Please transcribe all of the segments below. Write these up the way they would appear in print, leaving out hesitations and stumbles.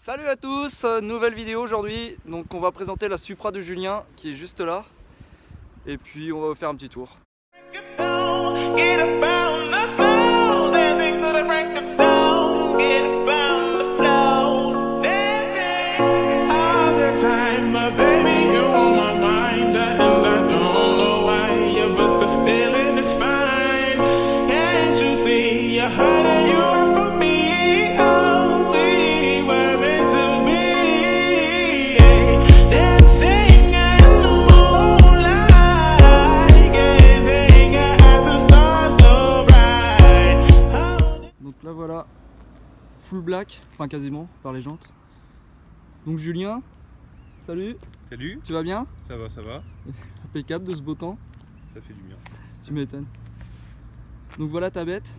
Salut à tous, nouvelle vidéo aujourd'hui. Donc on va présenter la Supra de Julien qui est juste là. Et puis on va vous faire un petit tour. Donc là voilà, full black, enfin quasiment par les jantes. Donc Julien, salut. Salut. Tu vas bien? Ça va, ça va. Impeccable de ce beau temps. Ça fait du bien. Tu m'étonnes. Donc voilà ta bête.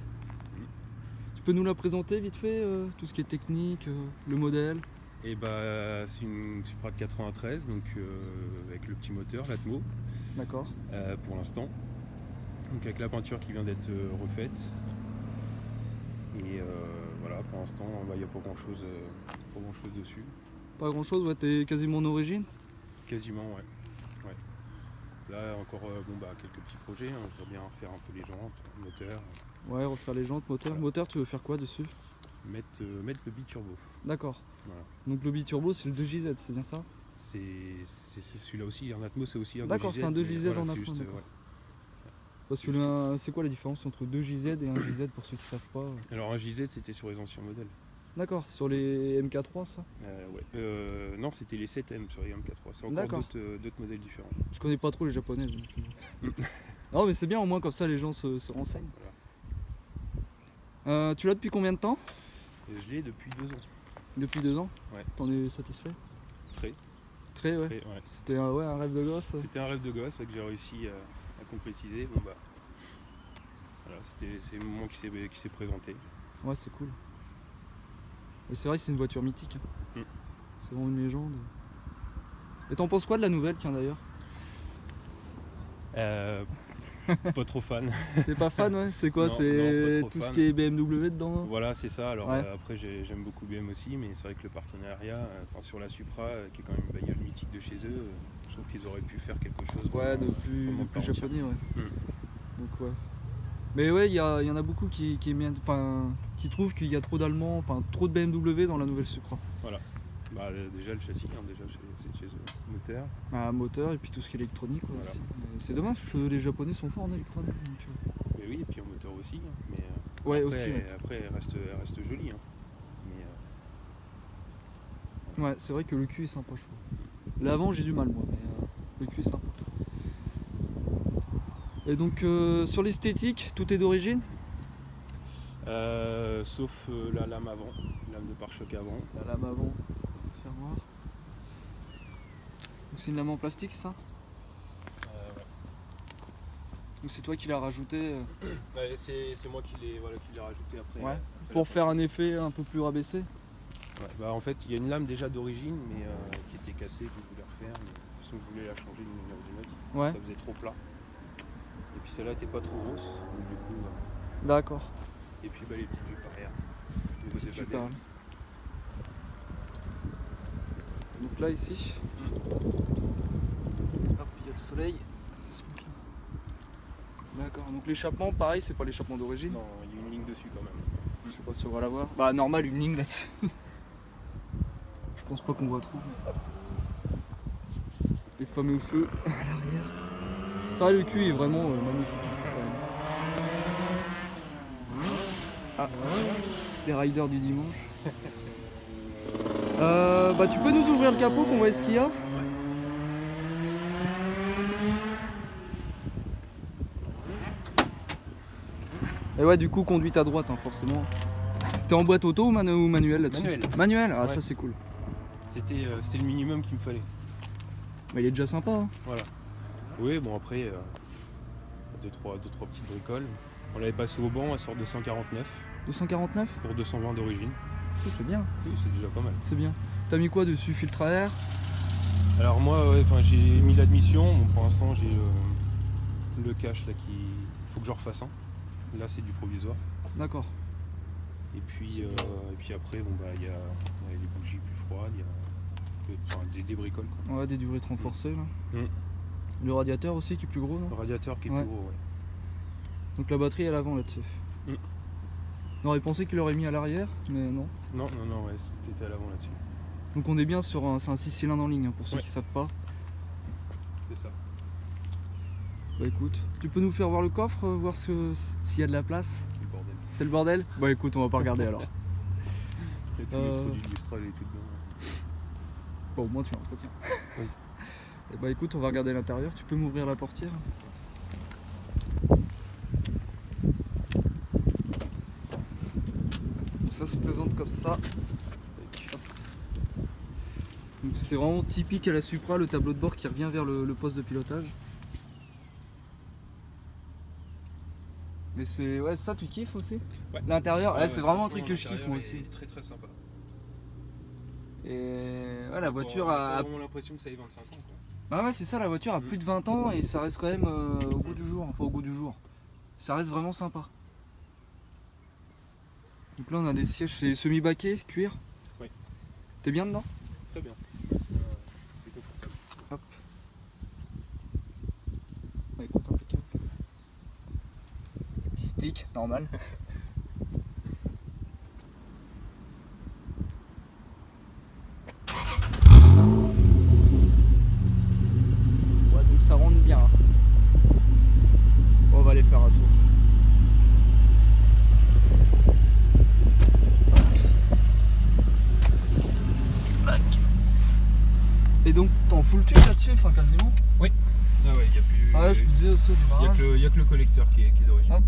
Tu peux nous la présenter vite fait, tout ce qui est technique, le modèle? Et bah c'est une Supra de 93, donc avec le petit moteur, l'Atmo. D'accord. Pour l'instant. Donc avec la peinture qui vient d'être refaite. Et voilà, pour l'instant, il n'y a pas grand chose dessus. Pas grand chose, ouais, t'es quasiment en origine? Quasiment, ouais. Là encore quelques petits projets, hein. Je dois bien faire un peu les jantes, le moteur. Ouais, refaire les jantes, moteur. Voilà. Moteur, tu veux faire quoi dessus? Mettre le biturbo. D'accord. Voilà. Donc le biturbo c'est le 2JZ, c'est bien ça? C'est celui-là aussi, un Atmo c'est aussi un 2JZ. D'accord, c'est un 2JZ voilà, en c'est apprend. juste, Parce que c'est quoi la différence entre 2JZ et un JZ pour ceux qui savent pas? Alors un JZ c'était sur les anciens modèles. D'accord, sur les MK3 ça? Ouais. Non, c'était les 7M sur les MK3. C'est encore d'autres modèles différents. Je connais pas trop les japonais. Non mais c'est bien, au moins comme ça les gens se renseignent. Voilà. Tu l'as depuis combien de temps? Je l'ai depuis 2 ans. Depuis 2 ans? Ouais. T'en es satisfait? Très. Très, ouais. Ouais. C'était un rêve de gosse? C'était un rêve de gosse que j'ai réussi à concrétiser. Bon bah voilà, c'est le moment qui s'est présenté. Ouais, c'est cool. Et c'est vrai que c'est une voiture mythique. C'est vraiment une légende. Et t'en penses quoi de la nouvelle, tiens d'ailleurs? Pas trop fan. T'es pas fan, ouais? C'est quoi? Non, C'est pas trop tout ce fan. qui est BMW dedans? Voilà, c'est ça. Alors ouais. Après j'aime beaucoup BM aussi, mais c'est vrai que le partenariat sur la Supra, qui est quand même une bagnole mythique de chez eux, je trouve qu'ils auraient pu faire quelque chose Ouais, de plus japonais, ouais. Donc ouais. Mais ouais, il y en a beaucoup qui trouvent qu'il y a trop d'Allemands, enfin trop de BMW dans la nouvelle Supra. Voilà. Bah, déjà le châssis, déjà c'est chez eux. Moteur. Ah, moteur et puis tout ce qui est électronique. Ouais, voilà. C'est dommage parce que les Japonais sont forts en électronique. Donc... Mais oui, et puis en moteur aussi. Mais ouais, après, aussi. Ouais. Après elle reste jolie. Mais, ouais, c'est vrai que le cul est sympa, je trouve. L'avant, j'ai du mal moi, mais le cul est sympa. Et donc sur l'esthétique, tout est d'origine? Sauf la lame avant, lame de pare-choc avant. La lame avant, on va faire voir. Donc c'est une lame en plastique, ça? Ouais. Donc c'est toi qui l'as rajouté Ouais, c'est moi qui l'ai rajouté après. Ouais. Pour faire un effet un peu plus rabaissé? Ouais, bah en fait il y a une lame déjà d'origine mais qui était cassée, que je voulais refaire, mais de toute façon je voulais la changer d'une manière ou d'une autre. Ouais. Ça faisait trop plat. Et puis celle-là était pas trop grosse, donc du coup. D'accord. Et puis les petites jupes arrière. Super. Donc là ici, hop, il y a le soleil. D'accord, donc l'échappement pareil, c'est pas l'échappement d'origine? Non, il y a une ligne dessus quand même. Je sais pas si on va la voir. Bah normal, une ligne là-dessus. Je pense pas qu'on voit trop. Les fameux feux à l'arrière. C'est vrai, le cul est vraiment magnifique. Ah, les riders du dimanche. Bah tu peux nous ouvrir le capot qu'on voit ce qu'il y a? Et ouais, du coup conduite à droite, hein, forcément. T'es en boîte auto ou manuel là-dessus? Manuel. Manuel? Ah ouais. Ça c'est cool. C'était le minimum qu'il me fallait. Bah il est déjà sympa, hein. Voilà. Oui, bon après, 2-3 petites bricoles. On l'avait passé au banc, elle sort de 149. 249 pour 220 d'origine. Oh, c'est bien. Oui, c'est déjà pas mal. C'est bien. T'as mis quoi dessus? Filtre à air? Alors moi, j'ai mis l'admission. Bon, pour l'instant, j'ai le cache là qui faut que je refasse un. Là, c'est du provisoire. D'accord. Et puis après, il y a les bougies plus Enfin, des bricoles quoi. Ouais, des durites renforcées là. Mm. Le radiateur aussi qui est plus gros, non? Le radiateur qui est Ouais. plus gros, ouais. Donc la batterie à l'avant là-dessus. Mm. On aurait pensé qu'il l'aurait mis à l'arrière, mais non. Non, ouais, c'était à l'avant là-dessus. Donc on est bien sur un 6 cylindres en ligne, hein, pour ceux Ouais. qui savent pas. C'est ça. Bah écoute, tu peux nous faire voir le coffre, voir s'il y a de la place? C'est le bordel. C'est le bordel? Bah écoute, on va pas regarder alors. Il y a tous les produits du Mistral et tout dedans. Bon, au moins tu l'entretiens. Oui. Et bah écoute, on va regarder l'intérieur. Tu peux m'ouvrir la portière? Donc ça se présente comme ça. Donc c'est vraiment typique à la Supra, le tableau de bord qui revient vers le poste de pilotage. Mais c'est... Ouais, ça tu kiffes aussi? Ouais. L'intérieur, Ouais, c'est vraiment un truc franchement, que je kiffe moi aussi. Très très sympa. Et ouais, la voiture On a... a vraiment l'impression que ça ait 25 ans quoi. Ah ouais, c'est ça, la voiture a plus de 20 ans et ça reste quand même au goût du jour. Enfin, au goût du jour. Ça reste vraiment sympa. Donc là, on a des sièges, c'est semi-baquet, cuir. Oui. T'es bien dedans? Très bien. C'est confortable. Hop. Ouais, écoute, impeccable. Petit stick, normal. Ouais, donc ça rentre bien. Bon, on va aller faire un tour. Et donc t'en full tube là-dessus, enfin quasiment. Oui. Ah ouais, il y a plus. Ah ouais, je me disais aussi au démarrage. Il y a que le collecteur qui est d'origine. Hop.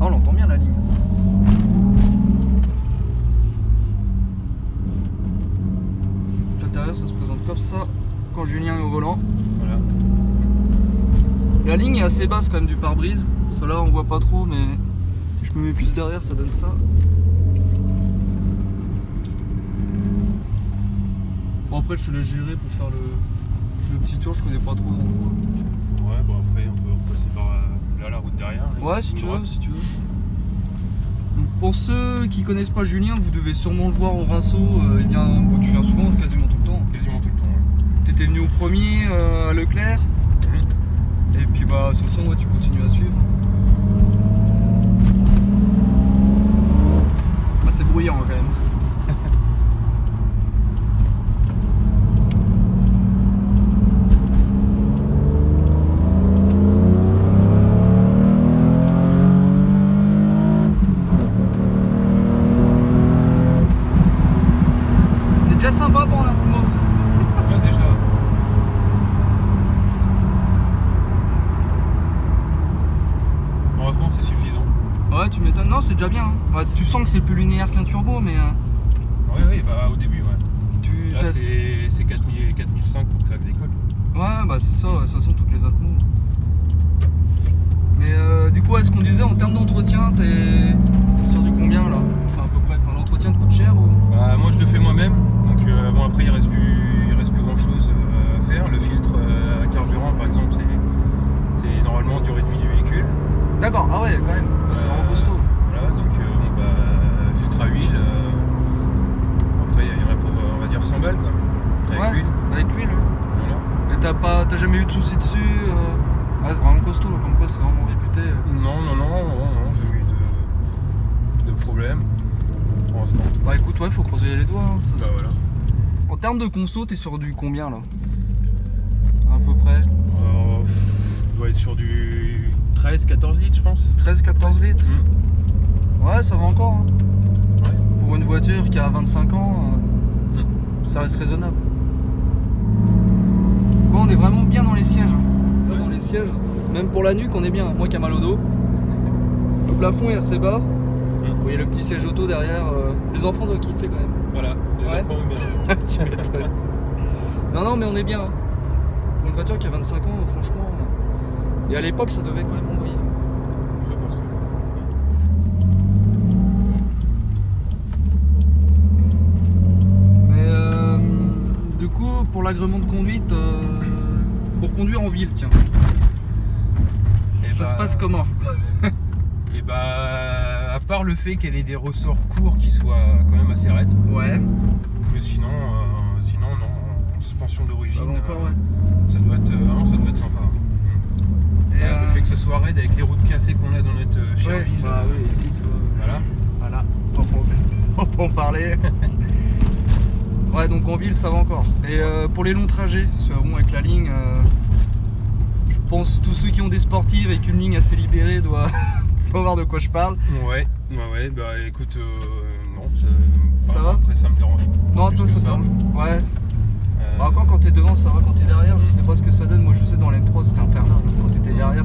Ah, on l'entend bien la ligne. L'intérieur ça se présente comme ça quand Julien est au volant. Voilà. La ligne est assez basse quand même du pare-brise. Cela on voit pas trop, mais si je me mets plus derrière ça donne ça. Bon après je te laisse gérer pour faire le petit tour, je connais pas trop l'endroit. Ouais, bon après on peut passer par là la route derrière. Ouais, si tu veux, si tu veux. Donc, pour ceux qui connaissent pas Julien, vous devez sûrement le voir au Rinceau. Tu viens souvent, quasiment tout le temps. Quasiment tout le temps. Ouais. T'étais venu au premier à Leclerc. Et puis bah sur son, ouais, tu continues à suivre. Bah, c'est bruyant quand même. C'est déjà sympa pour un atmo. Ouais, déjà. Pour l'instant c'est suffisant. Ouais, tu m'étonnes. Non, c'est déjà bien. Hein. Ouais, tu sens que c'est plus linéaire qu'un turbo, mais Oui, bah au début, ouais. Là t'as- c'est 4005 pour que ça décolle. Ouais, bah c'est ça, ça sent toutes les atmos. Mais du coup, est-ce qu'on disait en termes d'entretien, t'es sur du combien là? Enfin, à peu près. Enfin, l'entretien te coûte cher ou... Bah, moi je le fais moi-même, donc bon après il reste plus grand chose à faire. Le filtre à carburant par exemple c'est normalement durée de vie du véhicule. D'accord, ah ouais, quand même. Ouais, c'est vraiment costaud. Voilà, donc bon, bah, filtre à huile. Après il y en a pour on va dire 100 balles quoi. Avec Ouais, l'huile. avec l'huile. Ouais. Voilà. Et t'as jamais eu de soucis dessus Ouais, c'est vraiment costaud, comme quoi c'est vraiment réputé. Non, j'ai eu de problème pour l'instant. Bah écoute, ouais, faut croiser les doigts. Hein, ça, Bah voilà. En termes de conso, t'es sur du combien là? À peu près On doit être sur du 13-14 litres je pense. 13-14 litres. Mmh. Ouais, ça va encore. Hein. Ouais. Pour une voiture qui a 25 ans, ça reste raisonnable. Quoi, on est vraiment bien dans les sièges. Là, dans les sièges, même pour la nuque, on est bien. Moi qui a mal au dos. Le plafond est assez bas. Vous voyez le petit siège auto derrière. Les enfants doivent kiffer quand même. Voilà, les Ouais. enfants aiment bien. Tu m'étonnes. Non, mais on est bien. Pour une voiture qui a 25 ans, franchement. Et à l'époque, ça devait quand même envoyer. Je pense. Mais du coup, pour l'agrément de conduite, pour conduire en ville, tiens. Ça se passe comment? Et bah, à part le fait qu'elle ait des ressorts courts qui soient quand même assez raides, Ouais. mais sinon D'accord, ouais. Ça doit être sympa. Et, Le fait que ce soit raide avec les routes cassées qu'on a dans notre chère ouais, ville. bah oui, ici, tu vois. Voilà. On peut en parler. Ouais, donc en ville, ça va encore. Et pour les longs trajets, parce que bon, avec la ligne, je pense tous ceux qui ont des sportives avec une ligne assez libérée doivent voir de quoi je parle. Ouais, bah écoute, non, Ça va après ça me dérange pas. Non, plus toi, que ça te dérange. Ouais. Bah, encore quand t'es devant, ça va. Quand t'es derrière, je sais pas ce que ça donne. Moi, je sais, dans l'M3, c'était infernal. Quand t'étais derrière,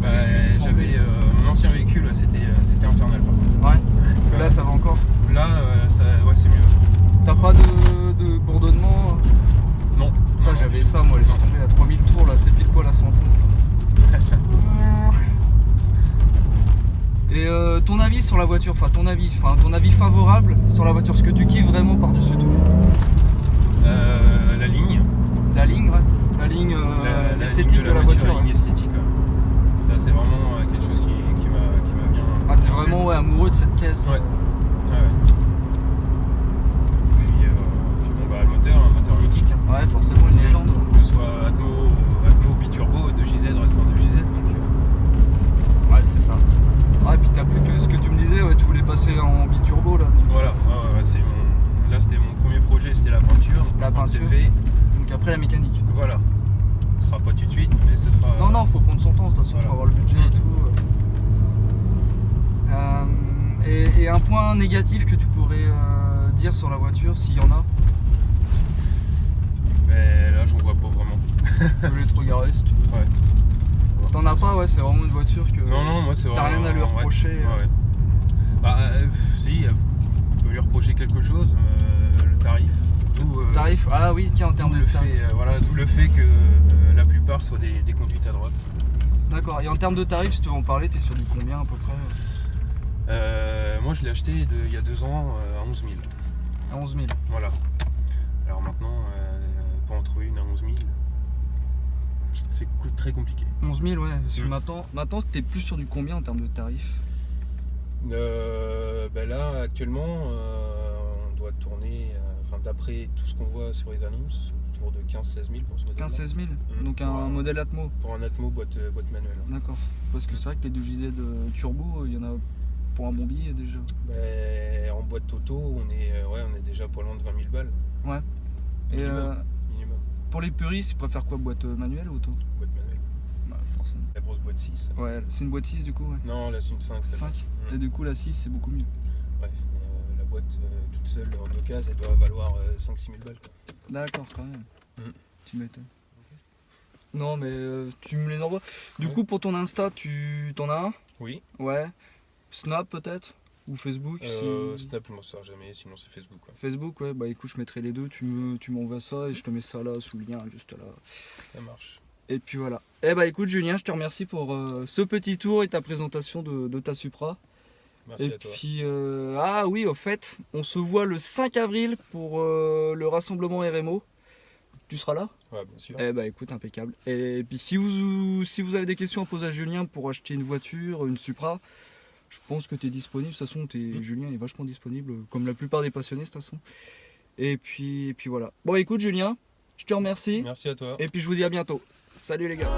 j'avais mon ancien véhicule, c'était infernal par contre. Ouais. Que là, ça va encore. Là, ouais, c'est mieux. T'as pas de bourdonnement? Non. Putain, j'avais ça, moi, laisse tomber à 3000 tours, là, c'est pile poil à 130. Et ton avis sur la voiture, ton avis favorable sur la voiture, ce que tu kiffes vraiment par-dessus tout? La ligne. La ligne, ouais. La ligne esthétique de de la voiture. La ligne esthétique, ouais. Ça, c'est vraiment quelque chose qui m'a bien. Ah, t'es vraiment amoureux de cette caisse. Ouais. Puis bon, bah, le moteur, un moteur mythique. Hein. Ouais, forcément une légende. Que ce soit Atmo biturbo, 2JZ, restant 2JZ. Donc, ouais, c'est ça. Ah, et puis t'as plus que ce que tu me disais, ouais, tu voulais passer en biturbo là. Donc... Voilà, là c'était mon premier projet, c'était la peinture. Donc la peinture. C'est fait. Donc après la mécanique. Voilà. Ce sera pas tout de suite, mais ce sera. Non, faut prendre son temps, de toute façon, faut avoir le budget et tout. Et un point négatif que tu pourrais dire sur la voiture, s'il y en a? Mais là, j'en vois pas vraiment. Tu veux les trop garer si tu veux. Ouais. T'en as pas, ouais, c'est vraiment une voiture que. Non, moi c'est vraiment. T'as rien à lui reprocher. Ouais. Bah, si, on peut lui reprocher quelque chose, le tarif. Tarif, ah oui, tiens, en termes de tarif. D'où le fait que la plupart soient des conduites à droite. D'accord, et en termes de tarif, si tu veux en parler, t'es sur du combien à peu près? Moi je l'ai acheté il y a 2 ans à 11 000. À 11 000. Voilà. Alors maintenant, pour en trouver une à 11 000, c'est très compliqué. 11 000, ouais. Parce que maintenant t'es plus sur du combien en termes de tarifs? Ben là, actuellement, on doit tourner, d'après tout ce qu'on voit sur les annonces, autour de 15-16 000 pour ce modèle. 15-16 000 donc un modèle Atmo. Pour un Atmo boîte manuelle. D'accord. Parce que c'est vrai que les 2JZ turbo, il y en a pour un bon billet déjà. Ben, en boîte Toto, on est déjà pas loin de 20 000 balles. Ouais. Minimum. Pour les puristes, ils préfèrent quoi, boîte manuelle ou auto? Boîte manuelle. Bah, forcément. La grosse boîte 6. Ouais, c'est une boîte 6 du coup, ouais. Non, là c'est une 5. 5. Et du coup, la 6, c'est beaucoup mieux. Ouais, la boîte toute seule en occasion, elle doit valoir 5-6 000 balles. D'accord, quand même. Tu m'étonnes. Okay. Non, mais tu me les envoies. Du coup, pour ton Insta, tu t'en as un? Oui. Ouais. Snap peut-être? Ou Facebook Snap, je m'en sers jamais, sinon c'est Facebook. Ouais. Facebook, ouais, bah écoute, je mettrai les deux. Tu m'envoies ça et je te mets ça là, sous le lien, juste là. Ça marche. Et puis voilà. Eh bah écoute, Julien, je te remercie pour ce petit tour et ta présentation de ta Supra. Merci à toi. Et puis, ah oui, au fait, on se voit le 5 avril pour le rassemblement RMO. Tu seras là? Ouais, bien sûr. Eh bah écoute, impeccable. Et puis si vous avez des questions à poser à Julien pour acheter une voiture, une Supra, je pense que tu es disponible. De toute façon, Julien est vachement disponible, comme la plupart des passionnés de toute façon. Et puis voilà. Bon écoute Julien, je te remercie. Merci à toi. Et puis je vous dis à bientôt. Salut les gars.